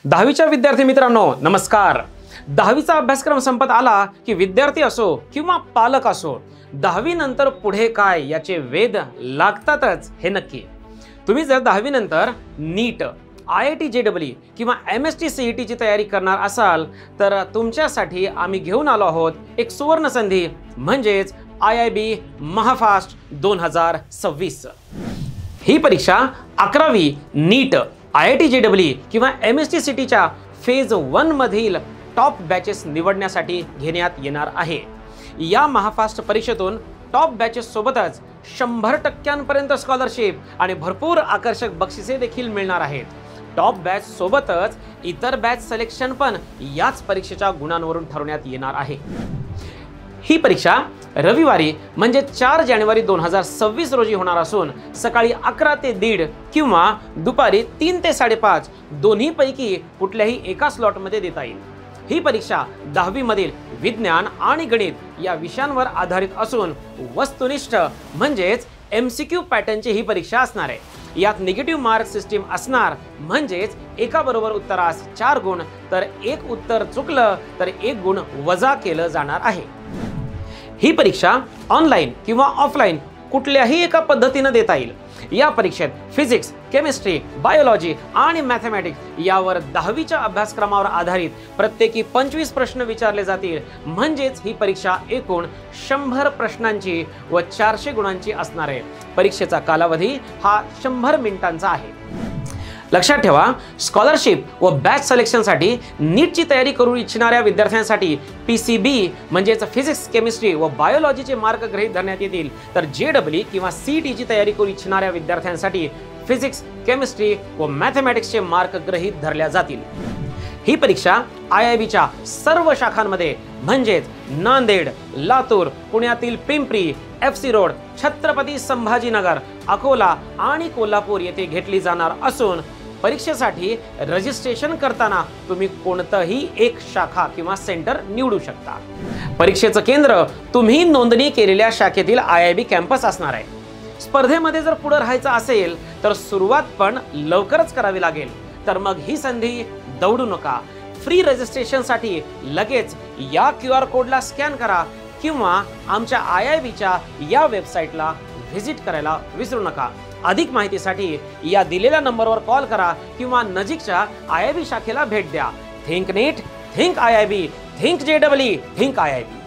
दहावीच्या विद्यार्थी मित्रांनो नमस्कार। दहावीचा अभ्यासक्रम संपत आला की विद्यार्थी असो किंवा पालक असो, दहावी नंतर पुढे काय याचे वेध लागतातच हे नक्की। तुम्ही जर दहावी नंतर नीट, IIT JEE किंवा MST CET ची तयारी करणार असाल तर तुमच्यासाठी आम्ही घेऊन आलो आहोत एक सुवर्ण संधी, म्हणजेच IIB महाफास्ट 2026। ही परीक्षा 11वी नीट, IIT JEE किंवा MST CET च्या फेज 1 मधील टॉप बॅचेस निवडण्यासाठी घेण्यात येणार आहे। या महाफास्ट परीक्षेतून टॉप बॅचेस सोबतच 100% स्कॉलरशिप आणि भरपूर आकर्षक बक्षिसे देखील मिळणार आहेत। टॉप बॅच सोबतच इतर बॅच सिलेक्शन पण याच परीक्षेच्या गुणांवरून ठरवण्यात येणार आहे। ही परीक्षा रविवारी म्हणजे 4 जानेवारी 2026 रोजी होणार असून सकाळी 11 ते 1:30 किंवा दुपारी 3 ते 5:30 दोन्ही पैकी कुठल्याही एका स्लॉट मध्ये देता येईल। ही परीक्षा 10वी मधील विज्ञान आणि गणित या विषयांवर आधारित असून वस्तुनिष्ठ म्हणजेच MCQ पॅटर्नची ही परीक्षा असणार आहे। यात निगेटिव्ह मार्क सिस्टीम असणार, म्हणजेच एका बरोबर उत्तरास 4 गुण, तर एक उत्तर चुकलं तर 1 गुण वजा केलं जाणार आहे। ही परीक्षा ऑनलाइन किंवा ऑफलाइन कुठल्याही एका पद्धतीने देता येईल। या परीक्षेत फिजिक्स, केमिस्ट्री, बायोलॉजी आणि मॅथमॅटिक्स यावर 10वीच्या अभ्यासक्रमावर आधारित प्रत्येकी 25 प्रश्न विचारले जातील, म्हणजेच ही परीक्षा एकूण 100 प्रश्नांची व 400 गुणांची असणार आहे। परीक्षेचा कालावधी हा 100 मिनिटांचा आहे। लक्षात ठेवा, स्कॉलरशिप व बॅच सिलेक्शनसाठी नीटची तयारी करू इच्छिणाऱ्या विद्यार्थ्यांसाठी PCB म्हणजेच फिजिक्स, केमिस्ट्री व बायोलॉजीचे मार्क गृहीत धरण्यात येतील, तर JEE किंवा CET ची तयारी करू इच्छिणाऱ्या विद्यार्थ्यांसाठी फिजिक्स, केमिस्ट्री व मॅथमॅटिक्सचे मार्क गृहीत धरल्या जातील। ही परीक्षा IIBच्या सर्व शाखांमध्ये म्हणजेच नांदेड, लातूर, पुण्यातील पिंपरी, FC रोड, छत्रपती संभाजीनगर, अकोला आणि कोल्हापूर येथे घेतली जाणार असून परीक्षेसाठी रजिस्ट्रेशन करताना तुम्ही कोणतेही एक शाखा किंवा सेंटर निवडू शकता। परीक्षेचं केंद्र तुम्ही नोंदणी केलेल्या शाखेतील IIB कॅम्पस असणार आहे। स्पर्धेमध्ये जर पुढे राहायचं असेल तर सुरुवात पण लवकरच करावी लागेल, तर मग ही संधी दवडू नका। फ्री रजिस्ट्रेशनसाठी लगेच या QR कोडला स्कॅन करा किंवा आमच्या IIBच्या या वेबसाईटला व्हिजिट करायला विसरू नका। अधिक माहितीसाठी या दिलेल्या नंबरवर कॉल करा किंवा नजीकच्या IIB शाखेला भेट द्या। Think NEET, think IIB, think JEE, think IIB।